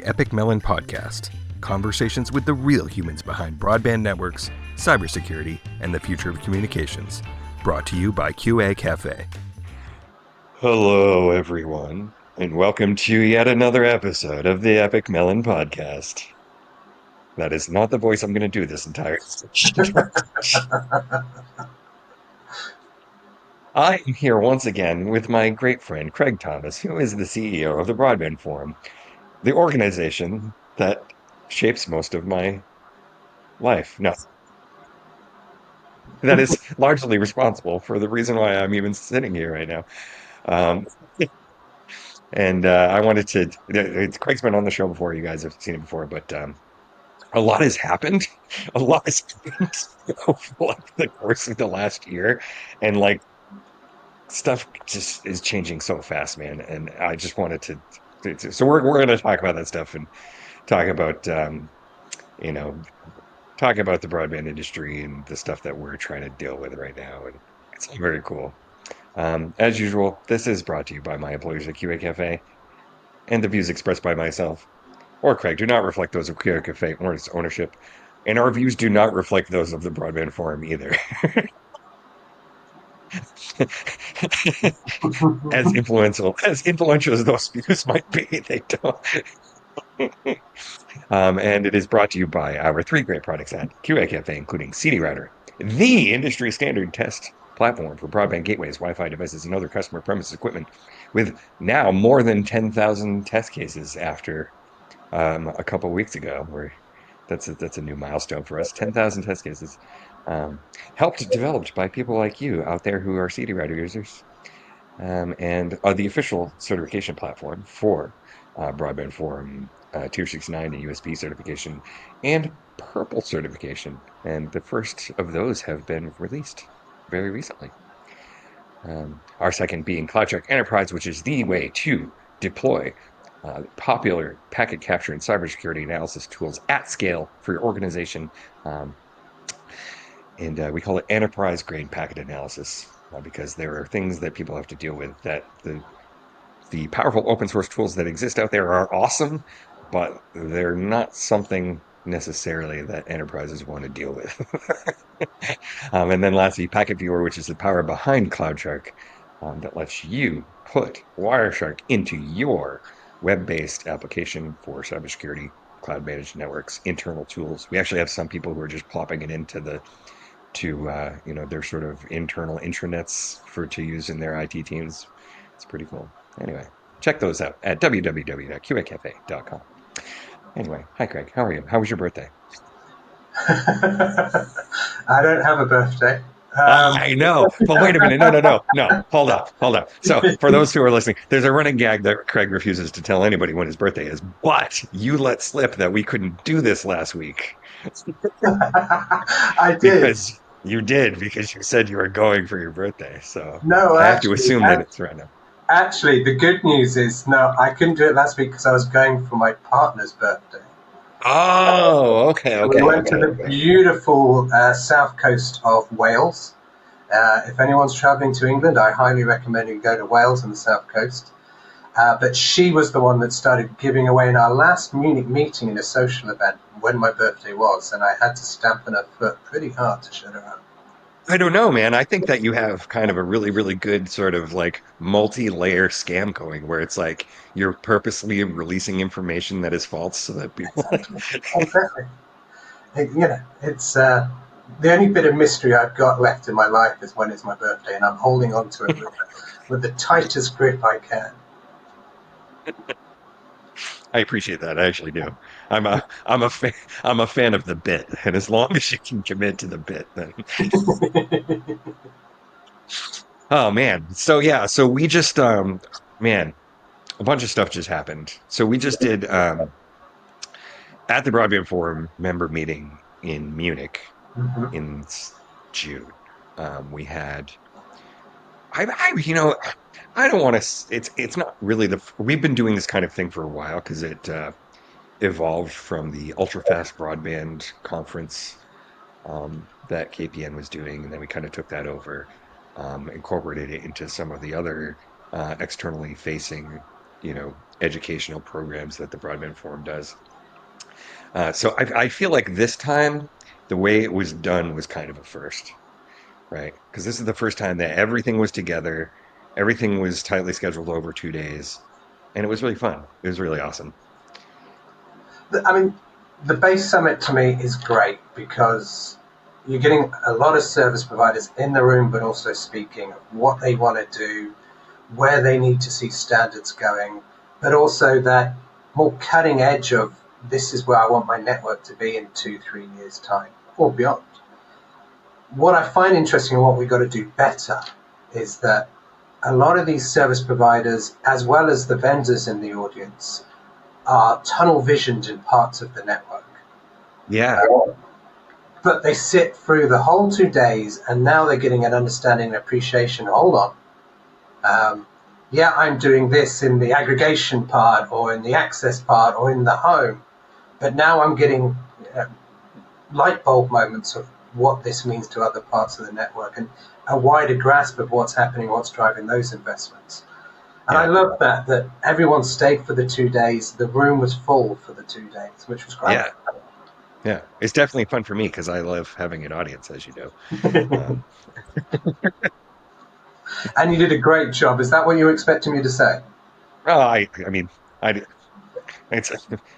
Epik Mellon podcast, conversations with the real humans behind broadband networks, cybersecurity, and the future of communications. Brought to you by QA Cafe. Hello, everyone, and welcome to yet another episode of the Epik Mellon podcast. That is not the voice I'm going to do this entire I am here once again with my great friend Craig Thomas, who is the CEO of the Broadband Forum, the organization that shapes most of my life. No, that is largely responsible for the reason why I'm even sitting here right now. Um, and I wanted to, Craig's been on the show before, you guys have seen it before, but a lot has happened. A lot has happened over like the course of the last year. And like stuff just is changing so fast, man. And I just wanted so we're going to talk about that stuff and talk about, you know, talk about the broadband industry and the stuff that we're trying to deal with right now. And it's all very cool. As usual, this is brought to you by my employers at QA Cafe, and the views expressed by myself or Craig do not reflect those of QA Cafe or its ownership, and our views do not reflect those of the Broadband Forum either. As influential as those views might be, they don't. And it is brought to you by our three great products at QA Cafe, including CD Router, the industry standard test platform for broadband gateways, Wi-Fi devices, and other customer premises equipment, with now more than 10,000 test cases after a couple weeks ago. Where that's a new milestone for us. 10,000 test cases, helped developed by people like you out there who are CD Router users, and the official certification platform for Broadband Forum, Tier 69 and USB certification, and Purple certification. And the first of those have been released very recently. Our second being CloudCheck Enterprise, which is the way to deploy popular packet capture and cybersecurity analysis tools at scale for your organization. And we call it enterprise-grade packet analysis because there are things that people have to deal with that the powerful open source tools that exist out there are awesome, but they're not something necessarily that enterprises want to deal with. And then lastly, Packet Viewer, which is the power behind CloudShark that lets you put Wireshark into your web-based application for cybersecurity, cloud-managed networks, internal tools. We actually have some people who are just plopping it into their sort of internal intranets to use in their IT teams. It's pretty cool. Anyway, check those out at www.qacafe.com. Anyway, hi Craig, how are you? How was your birthday? I don't have a birthday. I know, but wait a minute. No. Hold up. So for those who are listening, there's a running gag that Craig refuses to tell anybody when his birthday is, but you let slip that we couldn't do this last week. I did. Because you did, because you said you were going for your birthday. So No, I have to assume that it's right now. Actually, the good news is, no, I couldn't do it last week because I was going for my partner's birthday. Oh, okay. We went to the beautiful south coast of Wales. If anyone's traveling to England, I highly recommend you go to Wales and the south coast. But she was the one that started giving away in our last Munich meeting in a social event when my birthday was, and I had to stamp on her foot pretty hard to shut her up. I don't know, man. I think that you have kind of a really, really good sort of like multi-layer scam going where it's like you're purposely releasing information that is false so that people... Exactly. It's the only bit of mystery I've got left in my life is when it's my birthday, and I'm holding on to it with the tightest grip I can. I appreciate that. I actually do. I'm a fan of the bit, and as long as you can commit to the bit, then. Oh man. So yeah. So we just man, a bunch of stuff just happened. So we just did at the Broadband Forum member meeting in Munich in June. We had. I don't want to. It's not really we've been doing this kind of thing for a while because it evolved from the ultra fast broadband conference that KPN was doing, and then we kind of took that over, incorporated it into some of the other externally facing, educational programs that the Broadband Forum does. So I feel like this time the way it was done was kind of a first, right? Because this is the first time that everything was together, everything was tightly scheduled over 2 days, and it was really fun. It was really awesome. I mean, the base summit to me is great because you're getting a lot of service providers in the room, but also speaking of what they want to do, where they need to see standards going, but also that more cutting edge of this is where I want my network to be in 2, 3 years' time or beyond. What I find interesting and what we've got to do better is that a lot of these service providers, as well as the vendors in the audience, are tunnel visioned in parts of the network. Yeah, But they sit through the whole 2 days and now they're getting an understanding and appreciation. Hold on. Yeah, I'm doing this in the aggregation part or in the access part or in the home. But now I'm getting light bulb moments of what this means to other parts of the network and a wider grasp of what's happening, what's driving those investments. And I yeah, love that everyone stayed for the 2 days. The room was full for the 2 days, which was great. yeah, yeah. It's definitely fun for me because I love having an audience, as you know. Um, And you did a great job. Is that what you were expecting me to say? well, I mean, I, it's,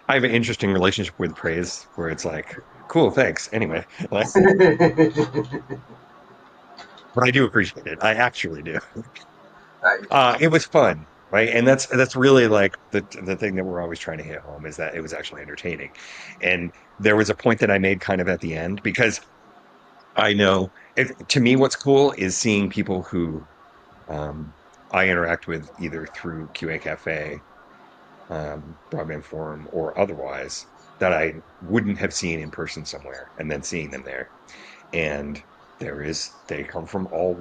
I have an interesting relationship with praise where it's like, cool, thanks. Anyway, like, but I do appreciate it. I actually do. Right. It was fun, right? And that's really like the thing that we're always trying to hit home is that it was actually entertaining. And there was a point that I made kind of at the end because I know to me what's cool is seeing people who um, I interact with either through QA Cafe, Broadband Forum, or otherwise that I wouldn't have seen in person somewhere, and then seeing them there. And they come from all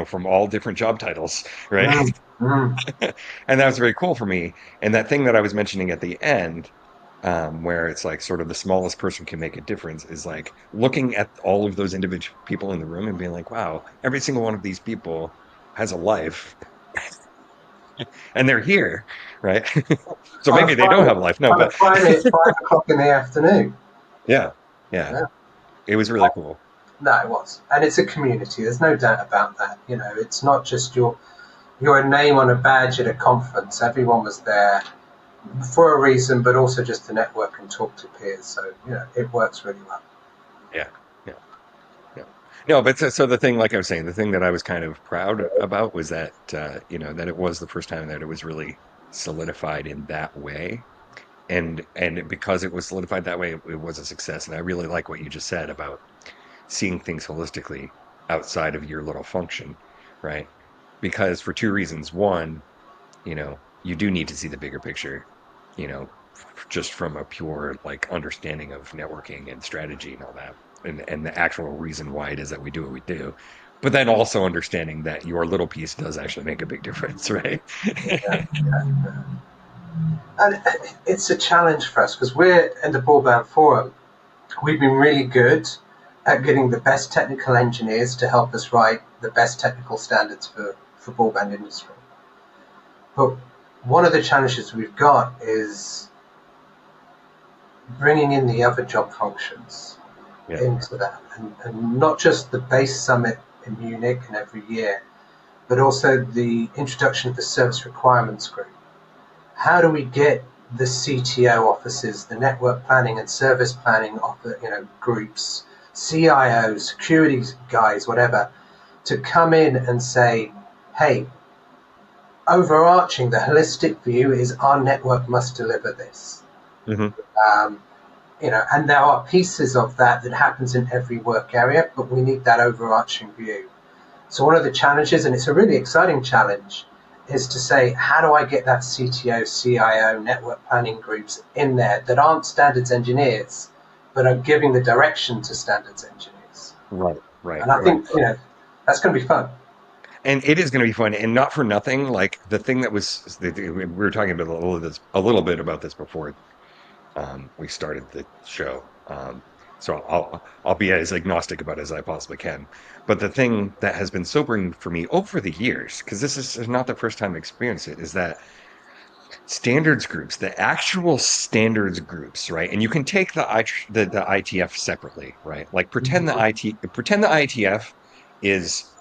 from all different job titles, right? Mm, mm. And that was very cool for me. And that thing that I was mentioning at the end, where it's like sort of the smallest person can make a difference, is like looking at all of those individual people in the room and being like, wow, every single one of these people has a life and they're here, right? So On a maybe they don't Friday, have a life. No, on a but Friday at 5 o'clock in the afternoon. yeah, yeah, Yeah. it was really cool. No, it was, and it's a community. There's no doubt about that. It's not just your name on a badge at a conference. Everyone was there for a reason, but also just to network and talk to peers. So it works really well. Yeah, yeah, yeah. No, but so the thing, like I was saying, the thing that I was kind of proud about was that that it was the first time that it was really solidified in that way. And because it was solidified that way, it was a success. And I really like what you just said about seeing things holistically outside of your little function, right? Because for two reasons. One, you do need to see the bigger picture, just from a pure like understanding of networking and strategy and all that, and the actual reason why it is that we do what we do. But then also understanding that your little piece does actually make a big difference, right? Yeah, yeah. And it's a challenge for us because we're in the Broadband Forum. We've been really good at getting the best technical engineers to help us write the best technical standards for broadband industry. But one of the challenges we've got is bringing in the other job functions Yeah. into that, and not just the base summit in Munich and every year, but also the introduction of the service requirements group. How do we get the CTO offices, the network planning and service planning groups, CIOs, security guys, whatever, to come in and say, hey, overarching, the holistic view is our network must deliver this. Hmm. Um, and there are pieces of that happens in every work area, but we need that overarching view. So one of the challenges, and it's a really exciting challenge, is to say, how do I get that CTO, CIO, network planning groups in there that aren't standards engineers, but are giving the direction to standards engineers? Right, right, And I right. think, that's going to be fun. And it is going to be fun, and not for nothing. Like the thing that was, we were talking about a little bit about this before we started the show. So I'll be as agnostic about it as I possibly can. But the thing that has been sobering for me over the years, because this is not the first time I experienced it, is that standards groups, the actual standards groups, right? And you can take the ITF separately, right? Like pretend the ITF is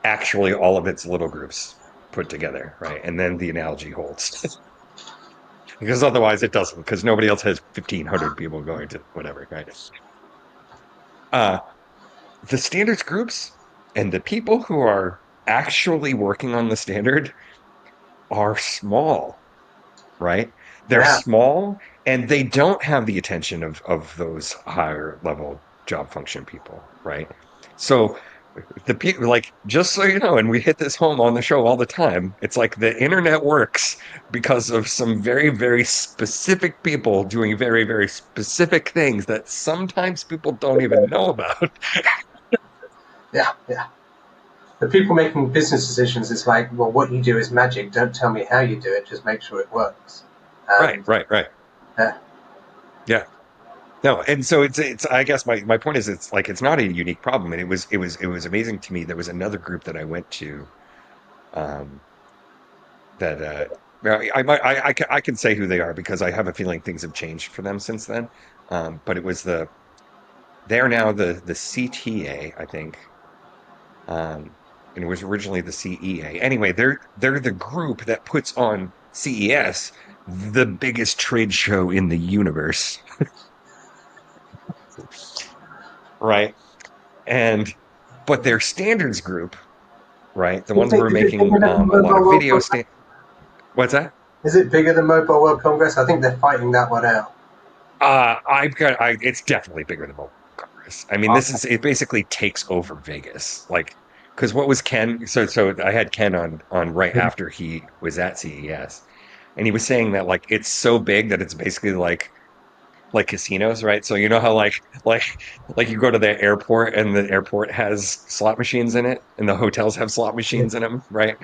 actually all of its little groups put together, right? And then the analogy holds. Because otherwise it doesn't, because nobody else has 1,500 people going to whatever, right? Uh, the standards groups and the people who are actually working on the standard are small, right? They're Yeah, small and they don't have the attention of those higher level job function people, right? So the people, like, just so you know, and we hit this home on the show all the time, it's like the internet works because of some very, very specific people doing very, very specific things that sometimes people don't even know about. yeah, yeah. The people making business decisions, it's like, well, what you do is magic. Don't tell me how you do it. Just make sure it works. Right, And right, right. uh, Yeah. No, and so it's I guess my point is it's like it's not a unique problem, and it was amazing to me. There was another group that I went to um that well, I can say who they are because I have a feeling things have changed for them since then. But it was they're now the CTA, I think. And it was originally the CEA. Anyway, they're the group that puts on CES, the biggest trade show in the universe, right? And but their standards group, right? The ones who are is it making bigger than a lot Mobile of World video Congress? what's that? Is it bigger than Mobile World Congress? I think they're fighting that one out. It's definitely bigger than Mobile Congress. I mean, Okay. it basically takes over Vegas. Like, because what was Ken? So I had Ken on right after he was at CES, and he was saying that like it's so big that it's basically like casinos, right? So you know how like you go to the airport and the airport has slot machines in it, and the hotels have slot Yeah. machines in them, right?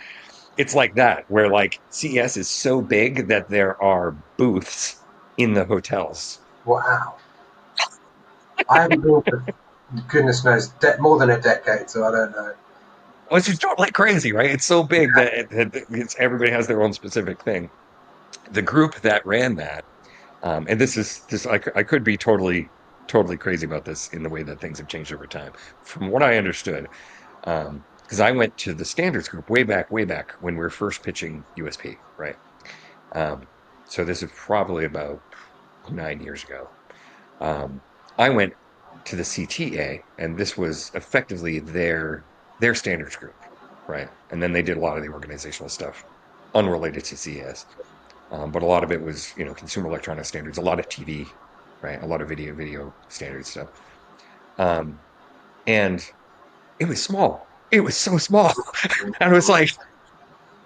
It's like that, where like CES is so big that there are booths in the hotels. Wow. I haven't been for goodness knows more than a decade, so I don't know. Well, it's just like crazy, right? It's so big that everybody has their own specific thing. The group that ran that, and I could be totally crazy about this in the way that things have changed over time. From what I understood, because I went to the standards group way back when we were first pitching USP, right? Um, so this is probably about 9 years ago. Um, I went to the CTA, and this was effectively their standards group, right? And then they did a lot of the organizational stuff unrelated to CES, but a lot of it was consumer electronic standards, a lot of TV, right? A lot of video standards stuff, um, and it was small. It was so small, and I was like,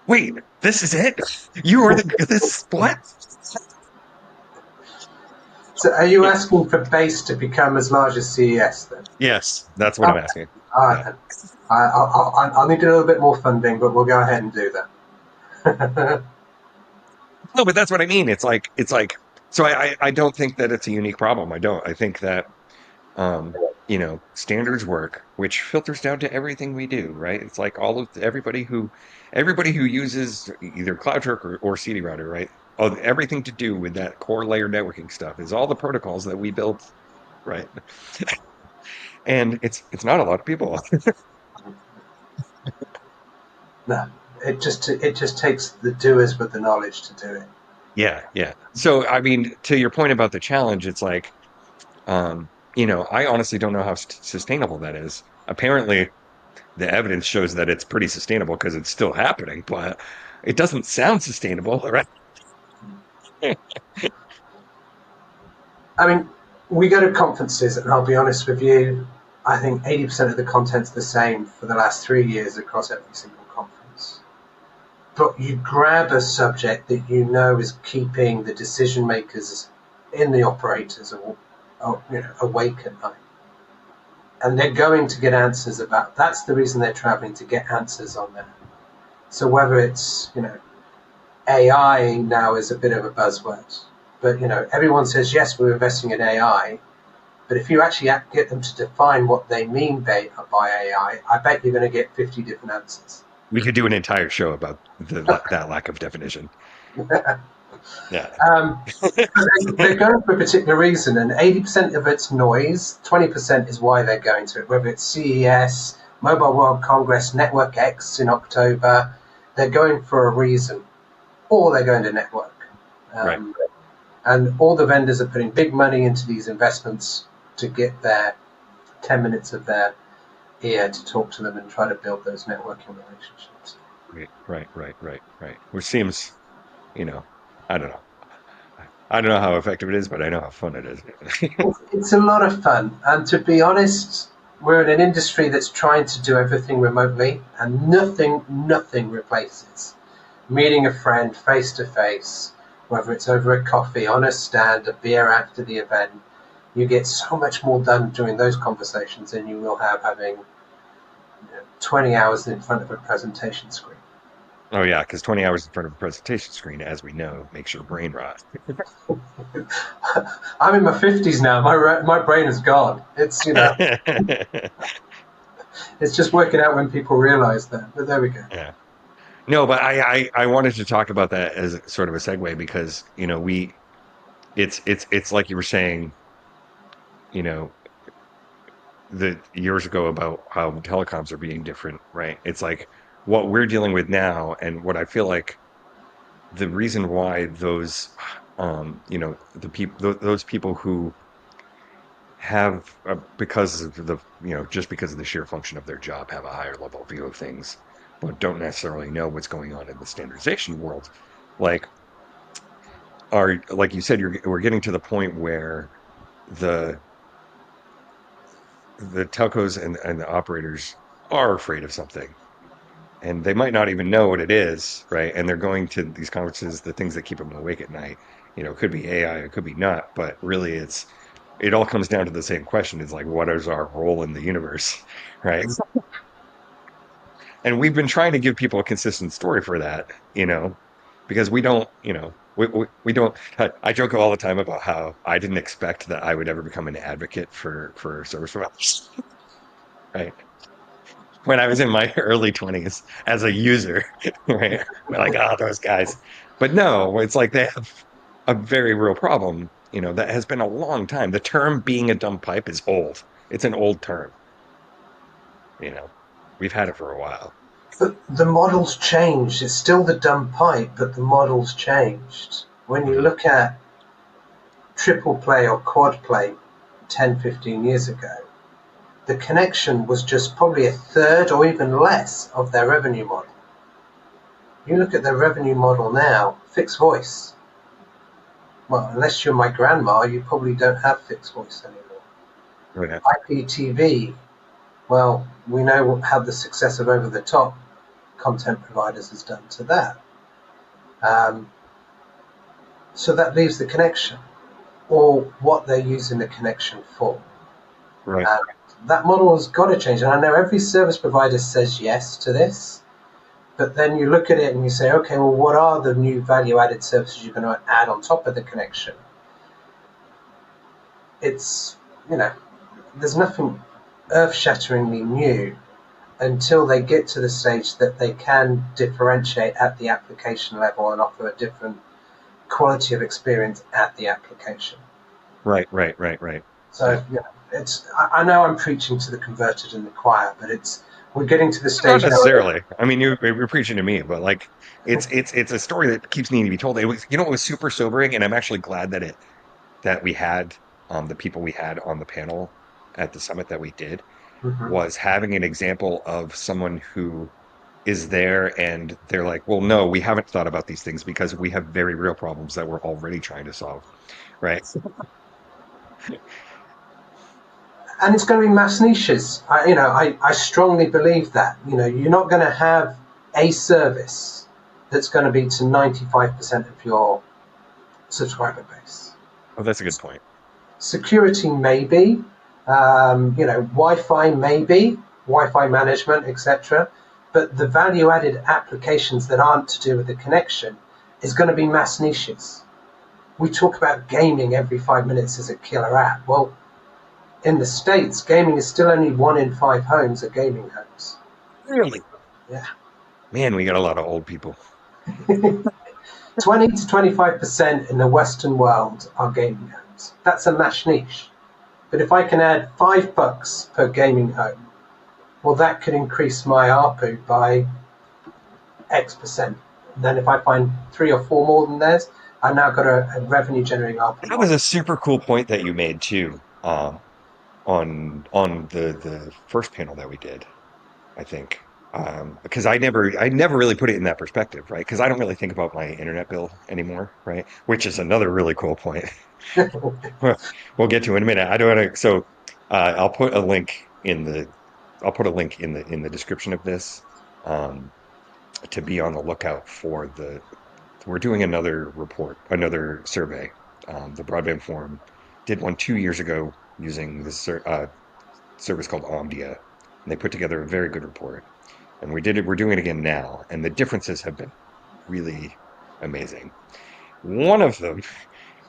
"Wait, this is it? You are this what?" So, are you asking for base to become as large as CES then? Yes, that's what I'm Okay. asking. All right Yeah. then. I'll need a little bit more funding, but we'll go ahead and do that. No, but that's what I mean. So I don't think that it's a unique problem. I don't. I think that standards work, which filters down to everything we do, right? It's like all of everybody who uses either CloudTurk or CD router, right? Oh, everything to do with that core layer networking stuff is all the protocols that we built, right? And it's not a lot of people. No, it just takes the doers with the knowledge to do it. Yeah, yeah. So I mean, to your point about the challenge, it's like I honestly don't know how sustainable that is. Apparently, the evidence shows that it's pretty sustainable because it's still happening, but it doesn't sound sustainable, right? I mean, we go to conferences, and I'll be honest with you, I think 80% of the content's the same for the last 3 years across every single conference. But you grab a subject that you know is keeping the decision makers in the operators awake at night. And they're going to get answers about that's the reason they're traveling to get answers on that. So whether it's, AI now is a bit of a buzzword, but everyone says yes, we're investing in AI. But if you actually get them to define what they mean by AI, I bet you're going to get 50 different answers. We could do an entire show about that lack of definition. Yeah. Um, but they're going for a particular reason, and 80% of it's noise, 20% is why they're going to it, whether it's CES, Mobile World Congress, Network X in October. They're going for a reason, or they're going to network. Right. Um, and all the vendors are putting big money into these investments to get their 10 minutes of their ear to talk to them and try to build those networking relationships. Right. Which seems, you know, I don't know. I don't know how effective it is, but I know how fun it is. It's a lot of fun. And to be honest, we're in an industry that's trying to do everything remotely, and nothing replaces meeting a friend face to face, whether it's over a coffee, on a stand, a beer after the event. You get so much more done during those conversations than you will have having 20 hours in front of a presentation screen. Oh yeah, because 20 hours in front of a presentation screen, as we know, makes your brain rot. I'm in my 50s now. My brain is gone. It's it's just working out when people realize that. But there we go. Yeah. No, but I wanted to talk about that as sort of a segue because, it's like you were saying, you know, the years ago about how telecoms are being different, right? It's like what we're dealing with now, and what I feel like the reason why those, the people, those people who have, because of the, just because of the sheer function of their job, have a higher level view of things, but don't necessarily know what's going on in the standardization world. Like, like you said, we're getting to the point where the the telcos and the operators are afraid of something, and they might not even know what it is, right? And they're going to these conferences, the things that keep them awake at night. It could be AI, it could be not, but really, it all comes down to the same question. It's like, what is our role in the universe, right? And we've been trying to give people a consistent story for that, because we don't, we don't. I joke all the time about how I didn't expect that I would ever become an advocate for service providers, right? When I was in my early 20s as a user, right? We're like, oh, those guys. But no, it's like they have a very real problem, that has been a long time. The term being a dumb pipe is old. It's an old term, you know. We've had it for a while. The model's changed. It's still the dumb pipe, but the model's changed. When you Mhm. look at triple play or quad play 10, 15 years ago, the connection was just probably a third or even less of their revenue model. You look at their revenue model now, fixed voice. Well, unless you're my grandma, you probably don't have fixed voice anymore. Right. IPTV, well, we know how the success of over-the-top content providers has done to that. Um, so that leaves the connection, or what they're using the connection for. Right. And that model has got to change. And I know every service provider says yes to this, but then you look at it and you say, okay, well, what are the new value-added services you're going to add on top of the connection? It's, there's nothing earth-shatteringly new until they get to the stage that they can differentiate at the application level and offer a different quality of experience at the application. Right. So, I know I'm preaching to the converted and the choir, but we're getting to the Not stage now. necessarily. I mean, you're preaching to me, but like, it's a story that keeps needing to be told. It was, it was super sobering, and I'm actually glad that we had the people we had on the panel at the summit that we did, Mhm. was having an example of someone who is there and they're like, well, no, we haven't thought about these things because we have very real problems that we're already trying to solve, right? And it's going to be mass niches. I strongly believe that. You're not going to have a service that's going to be to 95% of your subscriber base. Oh, that's a good point. Security, maybe. Wi-Fi, maybe. Wi-Fi management, etc. But the value-added applications that aren't to do with the connection is going to be mass niches. We talk about gaming every 5 minutes as a killer app. Well, in the States, gaming is still only 1 in 5 homes are gaming homes. Really? Yeah. Man, we got a lot of old people. 20 to 25% in the Western world are gaming homes. That's a mash niche. But if I can add $5 per gaming home, well, that could increase my ARPU by X percent. And then if I find three or four more than theirs, I've now got a revenue generating ARPU That was model. a super cool point that you made too, on the first panel that we did, I think. Because I never really put it in that perspective, right? Because I don't really think about my internet bill anymore, right? Which is another really cool point. We'll get to in a minute. I don't want to. So I'll put a link in the I'll put a link in the description of this, um, to be on the lookout for the. We're doing another report, another survey. The Broadband Forum did one 2 years ago using this service called OMDIA, and they put together a very good report. And we did it. We're doing it again now, and the differences have been really amazing. One of them,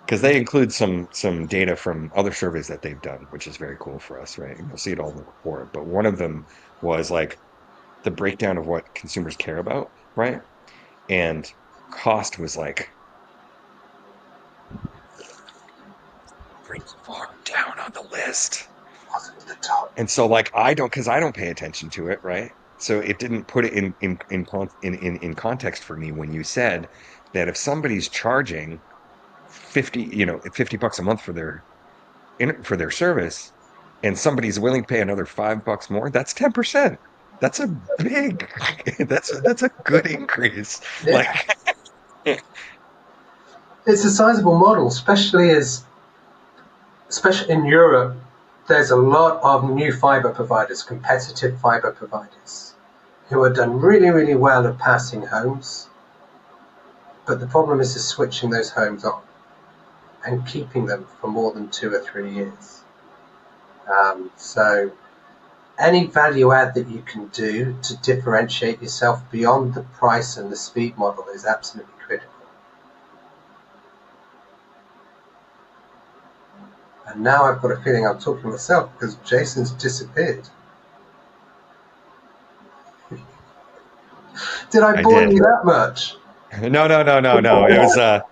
because they include some data from other surveys that they've done, which is very cool for us, right? And you'll see it all in the report. But one of them was like the breakdown of what consumers care about, right? And cost was like pretty far down on the list. Wasn't at the top. And so like because I don't pay attention to it, right? So it didn't put it in context for me when you said that if somebody's charging 50 bucks a month for their service, and somebody's willing to pay another $5 more, that's 10%. That's a big, that's a good increase. Like, Yeah, it's a sizable model, especially in Europe. There's a lot of new fiber providers, competitive fiber providers, who have done really, really well at passing homes. But the problem is switching those homes on and keeping them for more than 2 or 3 years. So any value add that you can do to differentiate yourself beyond the price and the speed model is absolutely critical. And now I've got a feeling I'm talking to myself because Jason's disappeared. Did I I bore did. you that much? No, no, no, no, no. It was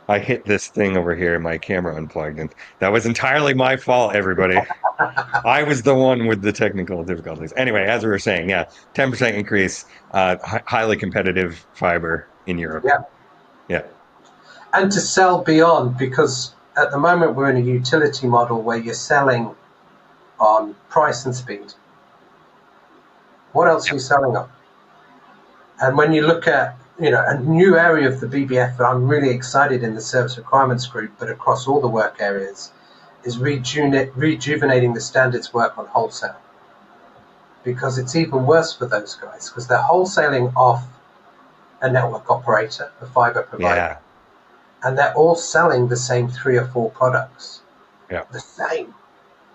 I hit this thing over here, my camera unplugged, and that was entirely my fault, everybody. I was the one with the technical difficulties. Anyway, as we were saying, yeah, 10% increase, highly competitive fiber in Europe. Yeah. Yeah. And to sell beyond, because at the moment we're in a utility model where you're selling on price and speed. What else are Yeah. you selling on? And when you look at, a new area of the BBF that I'm really excited in the service requirements group, but across all the work areas, is rejuvenating the standards work on wholesale. Because it's even worse for those guys, because they're wholesaling off a network operator, a fiber provider, Yeah. and they're all selling the same three or four products. Yeah. The same.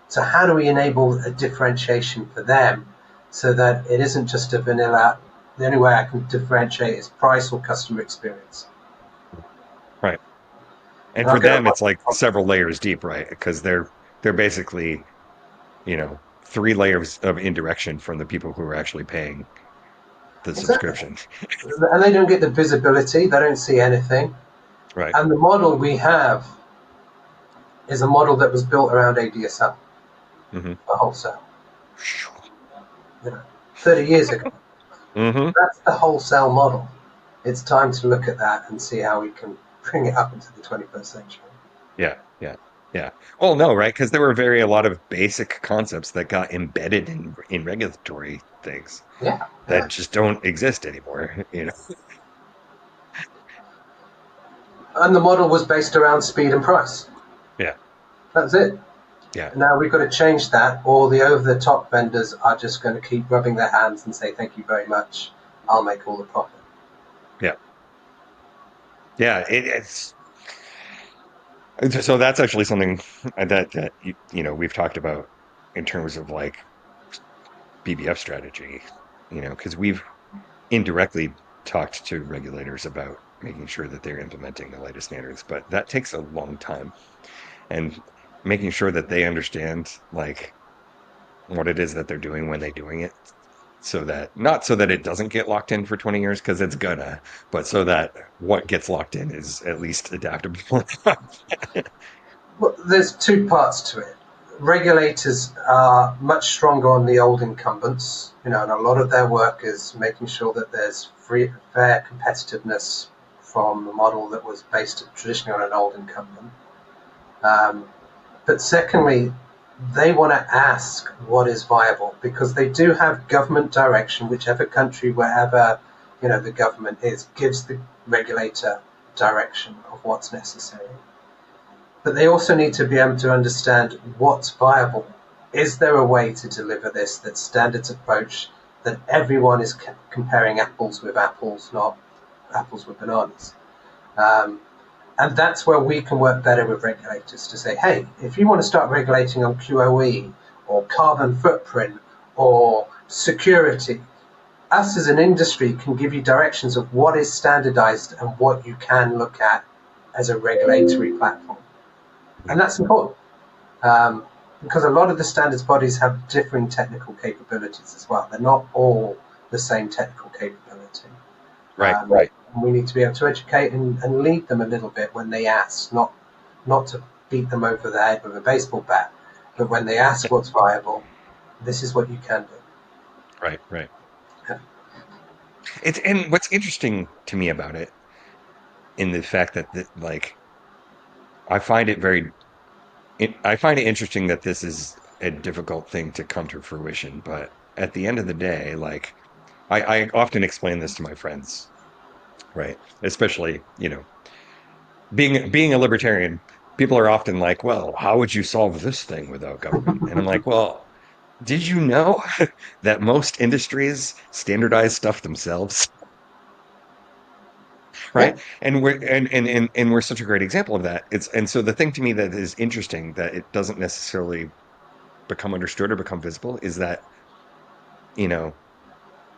So how do we enable a differentiation for them so that it isn't just a vanilla, the only way I can differentiate is price or customer experience? Right. And And I'll for get them, a it's like several layers deep, right? Because they're basically, three layers of indirection from the people who are actually paying the exactly. subscription. And they don't get the visibility, they don't see anything. Right. And the model we have is a model that was built around ADSL Hmm. for wholesale, 30 years ago. Hmm. That's the wholesale model. It's time to look at that and see how we can bring it up into the 21st century. Yeah. Yeah. Yeah. Well, no, right? Because there were a lot of basic concepts that got embedded in regulatory things Yeah, that yeah. just don't exist anymore. And the model was based around speed and price. Yeah. That's it. Yeah. Now we've got to change that, or the over-the-top vendors are just going to keep rubbing their hands and say, "Thank you very much. I'll make all the profit." Yeah. Yeah. So that's actually something that we've talked about in terms of like BBF strategy, because we've indirectly talked to regulators about making sure that they're implementing the latest standards, but that takes a long time. And making sure that they understand like what it is that they're doing when they're doing it, so that not so that it doesn't get locked in for 20 years because it's gonna, but so that what gets locked in is at least adaptable. Well, there's two parts to it. Regulators are much stronger on the old incumbents, and a lot of their work is making sure that there's free, fair competitiveness from a model that was based traditionally on an old incumbent. Um, but secondly, they want to ask what is viable because they do have government direction, whichever country, wherever the government is, gives the regulator direction of what's necessary. But they also need to be able to understand what's viable. Is there a way to deliver this that standards approach that everyone is comparing apples with apples, not apples with bananas? Um, and that's where we can work better with regulators to say, hey, if you want to start regulating on QoE or carbon footprint or security, us as an industry can give you directions of what is standardized and what you can look at as a regulatory platform. And that's important because a lot of the standards bodies have differing technical capabilities as well. They're not all the same technical capability. Right. And we need to be able to educate and lead them a little bit when they ask, not to beat them over the head with a baseball bat, but when they ask what's viable, this is what you can do. Right. Yeah. It's and what's interesting to me about it in the fact that like I find it very I find it interesting that this is a difficult thing to come to fruition, but at the end of the day, like I often explain this to my friends, right? Especially, being a libertarian, people are often like, well, how would you solve this thing without government? And I'm like, well, did you know that most industries standardize stuff themselves? Yeah. Right. And we're such a great example of that. And so the thing to me that is interesting that it doesn't necessarily become understood or become visible is that, you know,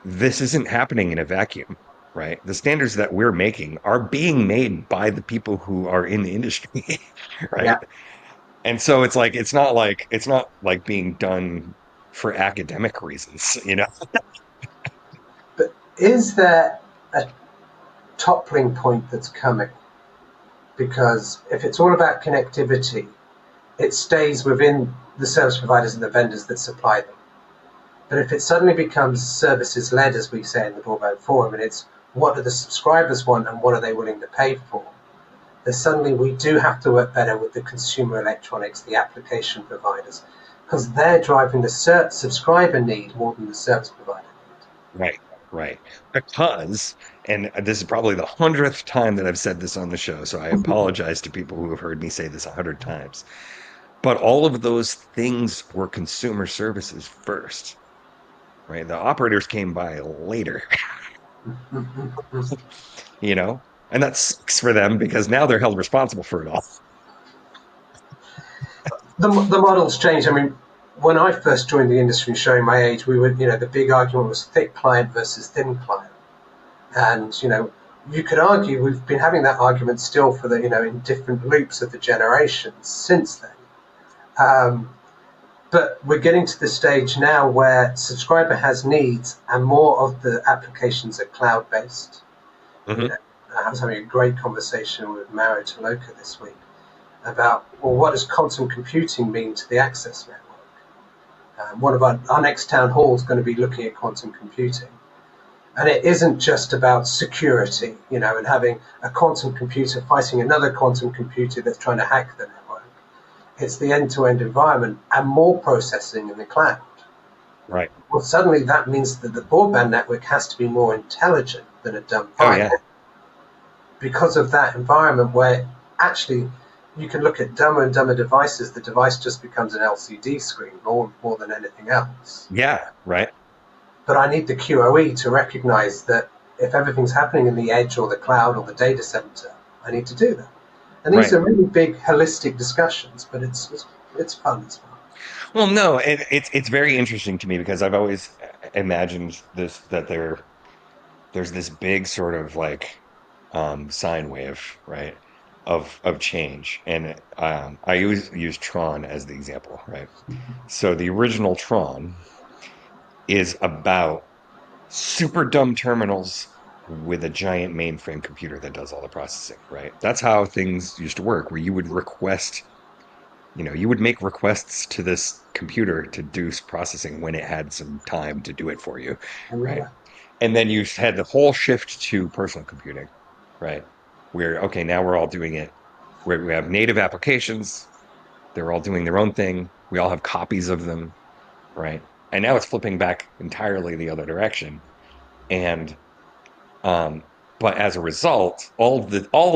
this isn't happening in a vacuum, right? The standards that we're making are being made by the people who are in the industry, Yeah. right? And so it's not like being done for academic reasons. But is there a toppling point that's coming? Because if it's all about connectivity, it stays within the service providers and the vendors that supply them. But if it suddenly becomes services led, as we say in the Broadband Forum, and it's what do the subscribers want and what are they willing to pay for, then suddenly we do have to work better with the consumer electronics, the application providers, because they're driving the subscriber need more than the service provider need. Right, right. Because, and this is probably the 100th time that I've said this on the show, so I apologize to people who have heard me say this 100 times. But all of those things were consumer services first, right? The operators came by later, you know? And that sucks for them because now they're held responsible for it all. The model's changed. I mean, when I first joined the industry, showing my age, we were, the big argument was thick client versus thin client. And, you could argue we've been having that argument still for in different loops of the generations since then. But we're getting to the stage now where subscriber has needs and more of the applications are cloud-based. You Hmm. know, I was having a great conversation with Mario Toloka this week about, well, what does quantum computing mean to the access network? One of our next town hall is going to be looking at quantum computing. And it isn't just about security, and having a quantum computer fighting another quantum computer that's trying to hack the network. It's the end-to-end environment and more processing in the cloud. Right. Well, suddenly that means that the broadband network has to be more intelligent than a dumb Oh, fiber yeah. because of that environment where actually you can look at dumber and dumber devices. The device just becomes an LCD screen more than anything else. Yeah. Right. But I need the QoE to recognize that if everything's happening in the edge or the cloud or the data center, I need to do that. And these Right. are really big holistic discussions, but it's fun as well. Well, no, it's very interesting to me because I've always imagined this that there's this big sort of like sine wave, right, of change, and I use Tron as the example, right? So the original Tron is about super dumb terminals with a giant mainframe computer that does all the processing, right? That's how things used to work, where you would request, you would make requests to this computer to do processing when it had some time to do it for you, right? Yeah. And then you had the whole shift to personal computing, right? Where, okay, now we're all doing it, where we have native applications, they're all doing their own thing, we all have copies of them, right? And now it's flipping back entirely the other direction. And um, but as a result, all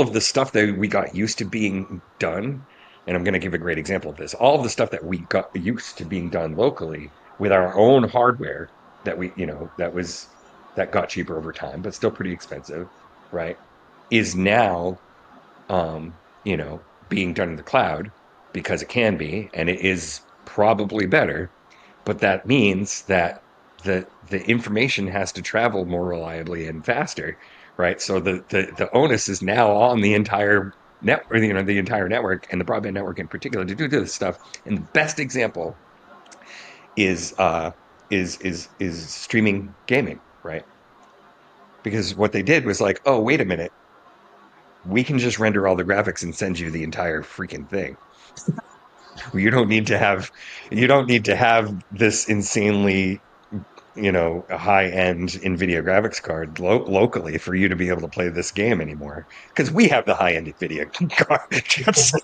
of the stuff that we got used to being done, and I'm going to give a great example of this, all of the stuff that we got used to being done locally with our own hardware that that got cheaper over time, but still pretty expensive, right? Is now being done in the cloud because it can be, and it is probably better. But that means that the information has to travel more reliably and faster, right? So the onus is now on the entire network, the entire network and the broadband network in particular to do this stuff. And the best example is is streaming gaming, right? Because what they did was like, oh, wait a minute, we can just render all the graphics and send you the entire freaking thing. You don't need to have this insanely a high end NVIDIA graphics card locally for you to be able to play this game anymore. Because we have the high end NVIDIA cards.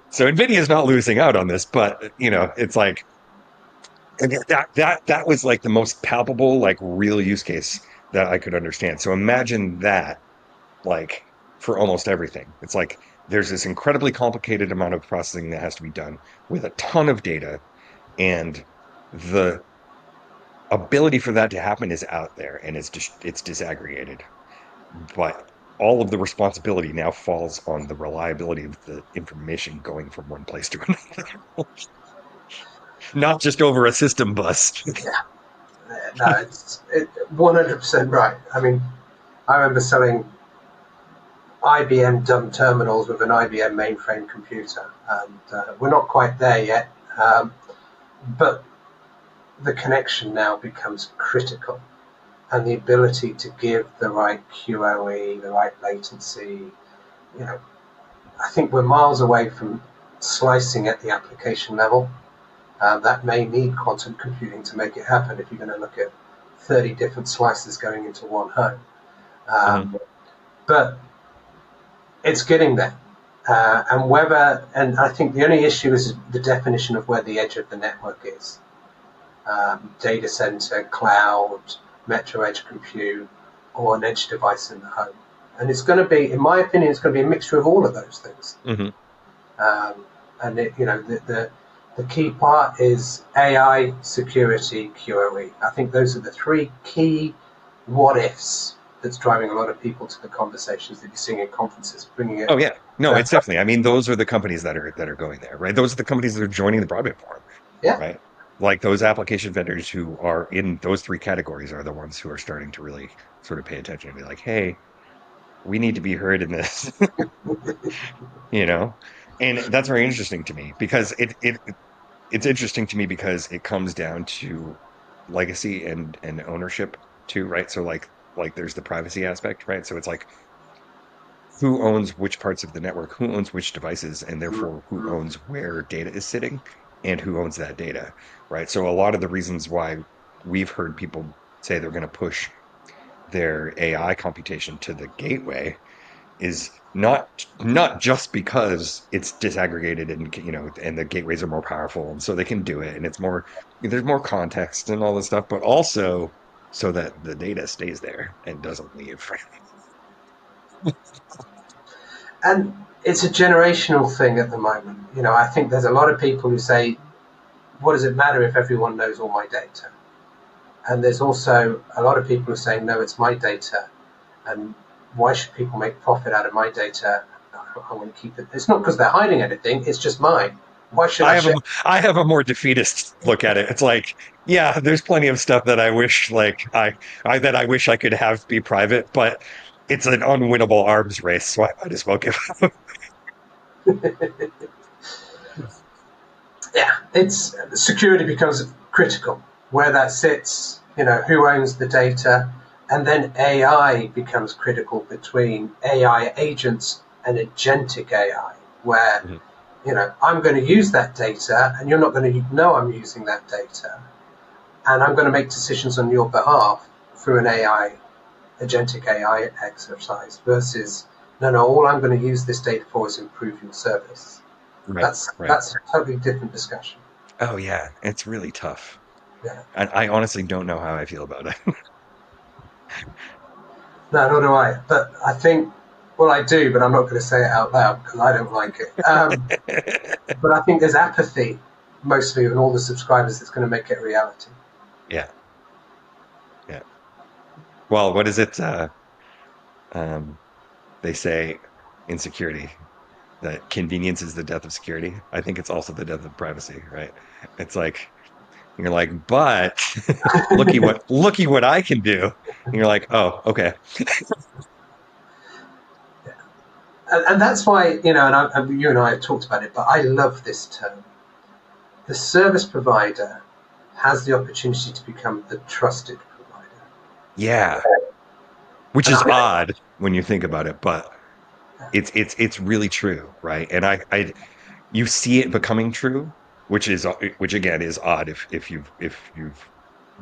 So NVIDIA is not losing out on this, but it's like that was like the most palpable, like real use case that I could understand. So imagine that, like, for almost everything. It's like there's this incredibly complicated amount of processing that has to be done with a ton of data, and the ability for that to happen is out there and it's disaggregated. But all of the responsibility now falls on the reliability of the information going from one place to another, not just over a system bus. No, it's 100% right. I mean, I remember selling IBM dumb terminals with an IBM mainframe computer, and we're not quite there yet. But the connection now becomes critical, and the ability to give the right QoE, the right latency. You know, I think we're miles away from slicing at the application level. That may need quantum computing to make it happen if you're going to look at 30 different slices going into one home. Mhm. But it's getting there. And I think the only issue is the definition of where the edge of the network is. Data center, cloud, metro edge compute, or an edge device in the home. And it's going to be, in my opinion, it's going to be a mixture of all of those things. Mhm. And the key part is AI, security, QoE. I think those are the three key what ifs that's driving a lot of people to the conversations that you're seeing in conferences, bringing it. Oh yeah, no, it's definitely. I mean, those are the companies that are going there, right? Those are the companies that are joining the Broadband Forum, Yeah. right? Like those application vendors who are in those three categories are the ones who are starting to really sort of pay attention and be like, hey, we need to be heard in this, you know? And that's very interesting to me because it's interesting to me because it comes down to legacy and ownership too, right? So like there's the privacy aspect, right? So it's like who owns which parts of the network, who owns which devices, and therefore who owns where data is sitting and who owns that data, right? So a lot of the reasons why we've heard people say they're going to push their AI computation to the gateway is not just because it's disaggregated and and the gateways are more powerful and so they can do it and it's more there's more context and all this stuff, but also so that the data stays there and doesn't leave. And it's a generational thing at the moment. I think there's a lot of people who say, what does it matter if everyone knows all my data? And there's also a lot of people who are saying, no, it's my data. And why should people make profit out of my data? I want to keep it. It's not because they're hiding anything. It's just mine. Why should I I have a share? I have a more defeatist look at it. It's like, yeah, there's plenty of stuff that I wish I wish I could have be private, but it's an unwinnable arms race, so I might as well give up. Yeah, it's security becomes critical. Where that sits, who owns the data, and then AI becomes critical between AI agents and agentic AI, where Mhm. I'm going to use that data, and you're not going to know I'm using that data, and I'm going to make decisions on your behalf through an agentic AI exercise versus no, all I'm going to use this data for is improve your service. Right, That's right. that's a totally different discussion. Oh yeah, it's really tough. Yeah. And I honestly don't know how I feel about No, nor do I. But I think, well, I do, but I'm not going to say it out loud because I don't like it. it. But I think there's apathy mostly in all the subscribers that's going to make it a reality. Yeah, yeah. Well, what is it? Um, they say in security that convenience is the death of security. I think it's also the death of privacy, right? It's like you're like, but looky what I can do. And you're like, oh, okay. And that's why, and you and I have talked about it, but I love this term. The service provider has the opportunity to become the trusted provider. Yeah. Which And is I, odd when you think about it, but it's really true, right? And I you see it becoming true, which again is odd if you've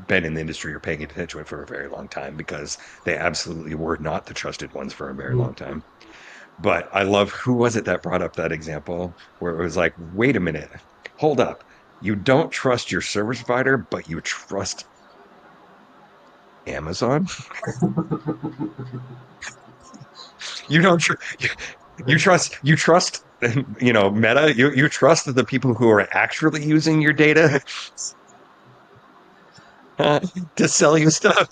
been in the industry or paying attention to it for a very long time because they absolutely were not the trusted ones for a very long time. But I love who was it that brought up that example where it was like, wait a minute, hold up. You don't trust your service provider, but you trust Amazon? You don't tr you trust Meta, you trust the people who are actually using your data to sell you stuff.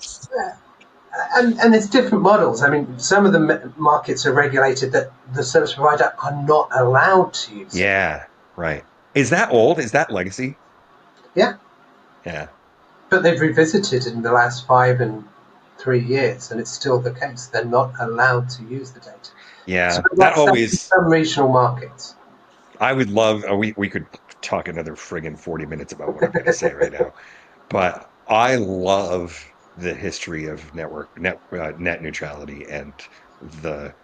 and there's different models. I mean, some of the markets are regulated that the service provider are not allowed to use it. Yeah, right. Is that old? Is that legacy? Yeah, Yeah. but they've revisited in the last 5 and 3 years, and it's still the case. They're not allowed to use the data. So Yeah. That that's in always some regional markets. I would love we could talk another friggin' 40 minutes about what I'm going to say right now. But I love the history of net neutrality and the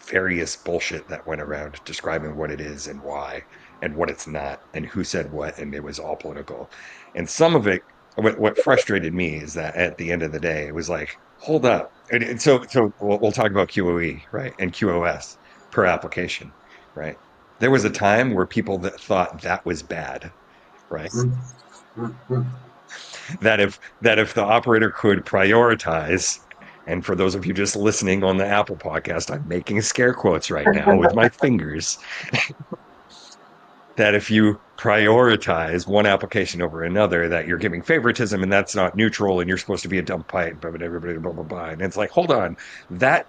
various bullshit that went around describing what it is and why and what it's not and who said what and it was all political. And some of it, what frustrated me is that at the end of the day, it was like, hold up. And so we'll talk about QoE, right? And QoS per application, right? There was a time where people that thought that was bad, right? Mm, mm, mm. That if the operator could prioritize, and for those of you just listening on the Apple podcast, I'm making scare quotes right now with my fingers, that if you prioritize one application over another, that you're giving favoritism and that's not neutral and you're supposed to be a dumb pipe, but everybody, blah, blah, blah. And it's like, hold on, that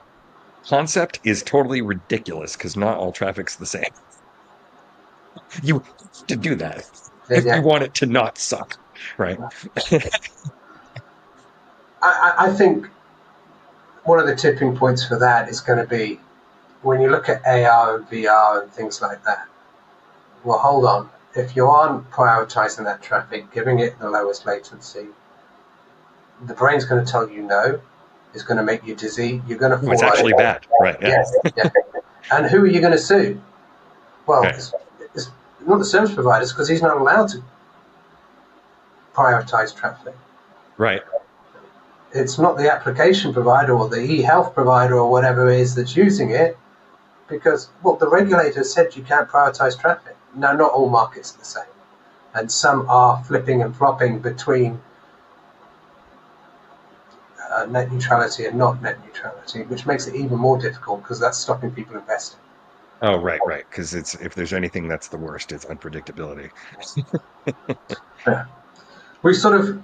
concept is totally ridiculous because not all traffic's the same. You have to do that if you Yeah, want it to not suck, right? I think one of the tipping points for that is going to be when you look at AR and VR and things like that. Well, hold on. If you aren't prioritizing that traffic, giving it the lowest latency, the brain's going to tell you no. It's going to make you dizzy. You're going to Oh, it's fall actually over. bad, right? Yeah, Yes. Yeah. And who are you going to sue? Well, right, it's not the service providers because he's not allowed to prioritize traffic. right. It's not the application provider or the e-health provider or whatever it is that's using it because, well, the regulator said you can't prioritize traffic. Now, not all markets are the same. And some are flipping and flopping between net neutrality and not net neutrality, which makes it even more difficult because that's stopping people investing. Oh, right, right. Because it's if there's anything that's the worst, it's unpredictability. Yeah. We sort of,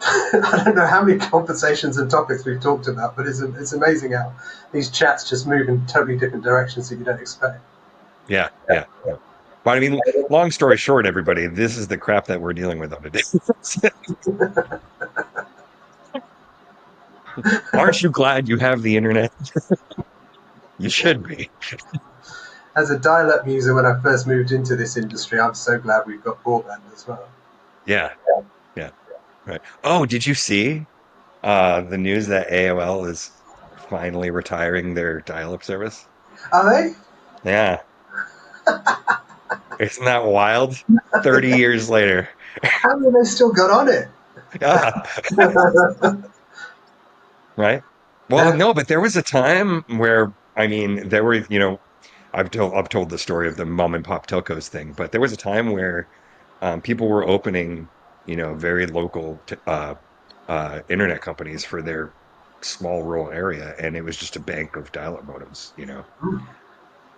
I don't know how many conversations and topics we've talked about, but it's amazing how these chats just move in totally different directions that you don't expect. Yeah, yeah, yeah. But I mean, long story short, everybody, this is the crap that we're dealing with on a day. Aren't you glad you have the internet? You should be. As a dial-up user, when I first moved into this industry, I'm so glad we've got broadband as well. Yeah, yeah. Right. Oh, did you see the news that AOL is finally retiring their dial-up service? Are they? Yeah. Isn't that wild? 30 years later. How have they still got on it? Yeah. Right. Well, Yeah. no, but there was a time where, I mean, there were, I've told the story of the mom and pop telcos thing, but there was a time where people were opening, very local internet companies for their small rural area, and it was just a bank of dial-up modems. Hmm.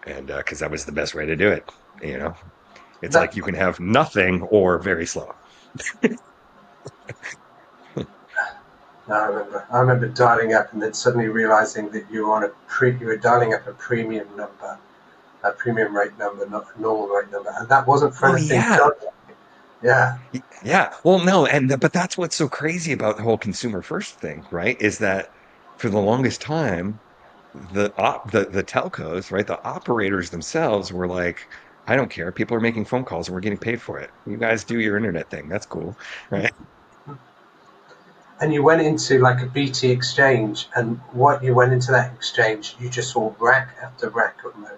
And because that was the best way to do it, you know. It's That like you can have nothing or very slow. I remember. I remember dialing up and then suddenly realizing that you were on you were dialing up a premium number, a premium rate number, not a normal rate number, and that wasn't for Oh anything yeah. dodgy. Yeah. Yeah. Well, no, but that's what's so crazy about the whole consumer first thing, right? Is that for the longest time, the telcos, right, the operators themselves were like, I don't care. People are making phone calls and we're getting paid for it. You guys do your internet thing. That's cool, right? And you went into like a BT exchange, and what you went into that exchange, you just saw rack after rack of modem.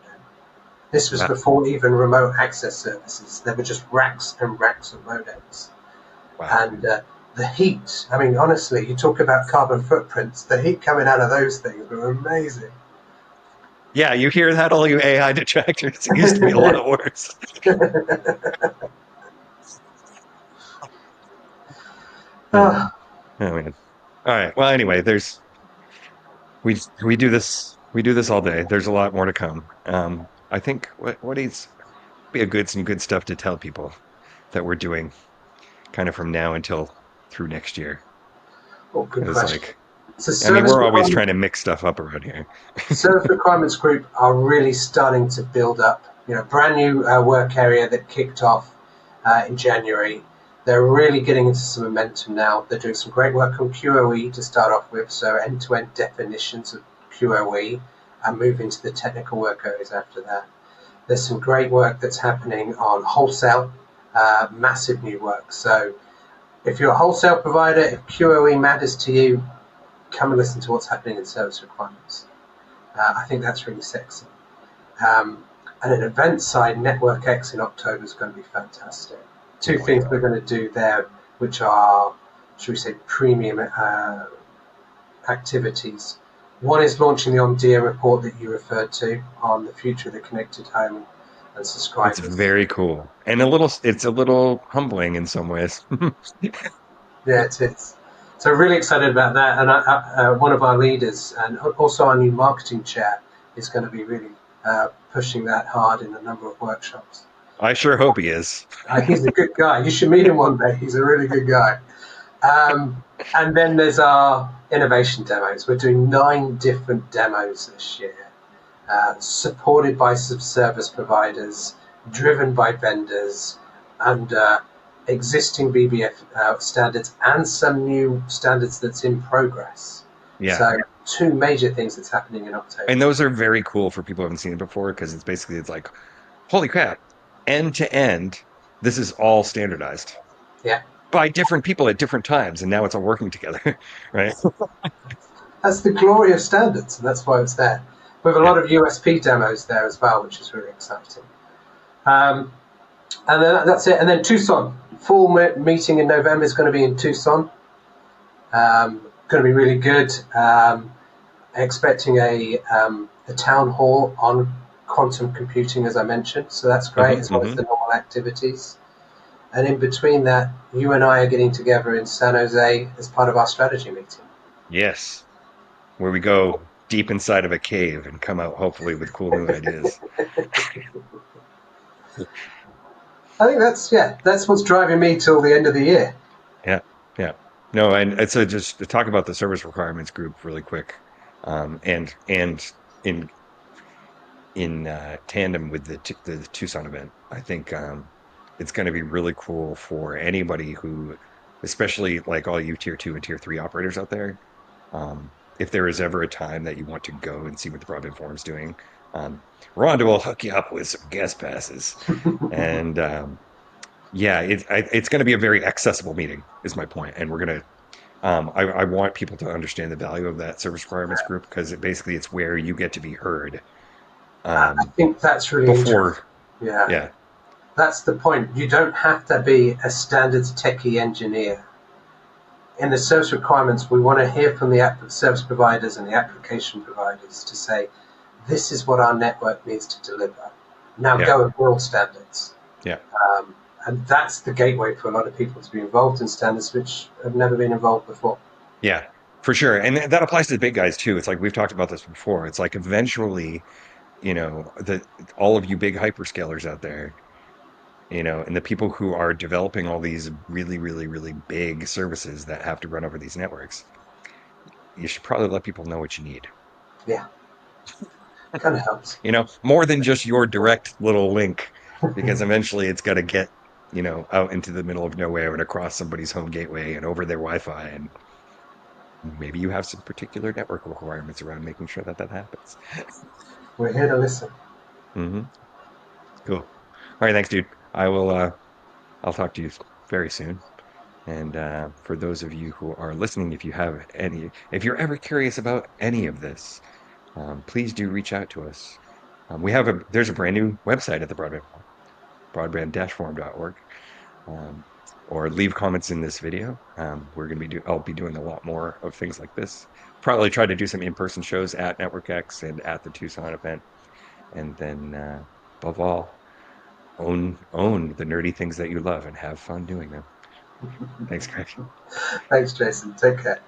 This was Wow. before even remote access services. There were just racks and racks of modems. Wow. And the heat, I mean, honestly, you talk about carbon footprints, the heat coming out of those things were amazing. Yeah, you hear that, all you AI detractors? It used to be a lot worse. Oh, Oh man. All right. Well, anyway, we do this all day. There's a lot more to come. I think what is be a good some good stuff to tell people that we're doing kind of from now until through next year. oh, good It's question. like, So I mean, we're always trying to mix stuff up around here. service requirements group are really starting to build up. You know, brand new work area that kicked off in January. They're really getting into some momentum now. They're doing some great work on QoE to start off with, so end-to-end definitions of QoE, and move into the technical work areas after that. There's some great work that's happening on wholesale, massive new work. So if you're a wholesale provider, if QoE matters to you, come and listen to what's happening in service requirements. I think that's really sexy. Um, and an event side, Network X in October is going to be fantastic. Two Oh things yeah. we're going to do there, which are, should we say, premium activities. One is launching the OMDIA report that you referred to on the future of the connected home and It's subscribers. very cool and it's a little humbling in some ways. Yeah, it is. So really excited about that. And one of our leaders and also our new marketing chair is going to be really pushing that hard in a number of workshops. I sure hope he is. He's a good guy. You should meet him one day. He's a really good guy. And then there's our innovation demos. We're doing 9 different demos this year, supported by some service providers, driven by vendors, and existing BBF standards and some new standards that's in progress. Yeah. So 2 major things that's happening in October. And those are very cool for people who haven't seen it before because it's like, holy crap, end to end, this is all standardized Yeah, by different people at different times, and now it's all working together, right? that's the glory of standards, and that's why it's there. We have a Yeah. lot of USP demos there as well, which is really exciting. Um, and then that's it. And then Tucson, full meeting in November is going to be in Tucson. Going to be really good. Expecting a town hall on quantum computing, as I mentioned. So that's great, Hmm. as well as Hmm. the normal activities. And in between that, you and I are getting together in San Jose as part of our strategy meeting. Yes, where we go deep inside of a cave and come out hopefully with cool new ideas. I think that's what's driving me till the end of the year. Yeah, yeah. No, and so just to talk about the service requirements group really quick, and in tandem with the Tucson event, I think it's going to be really cool for anybody who, especially like all you tier two and tier three operators out there, if there is ever a time that you want to go and see what the Broadband Forum's doing, um, Rhonda will hook you up with some guest passes, and Yeah, it's going to be a very accessible meeting, is my point, and we're going to. I want people to understand the value of that service requirements group because basically it's where you get to be heard I um, think that's really interesting. before. Yeah, Yeah, that's the point. You don't have to be a standards techie engineer. In the service requirements, we want to hear from the service providers and the application providers to say, this is what our network needs to deliver. Now yeah, go and build standards. yeah, And that's the gateway for a lot of people to be involved in standards which have never been involved before. yeah, for sure, and that applies to the big guys too. It's like we've talked about this before. It's like eventually, the all of you big hyperscalers out there, and the people who are developing all these really, really, really big services that have to run over these networks, you should probably let people know what you need. Yeah, kind of helps. More than just your direct little link, because eventually it's got to get, out into the middle of nowhere and across somebody's home gateway and over their Wi-Fi. And maybe you have some particular network requirements around making sure that that happens. We're here to listen. Hmm. Cool. All right. Thanks, dude. I'll talk to you very soon. And for those of you who are listening, if you're ever curious about any of this, please do reach out to us. There's a brand new website at the Broadband Forum, broadband-forum.org, um, or leave comments in this video. I'll be doing a lot more of things like this. Probably try to do some in-person shows at NetworkX and at the Tucson event, and then above all, own the nerdy things that you love and have fun doing them. Thanks, Greg. Thanks, Jason. Take care.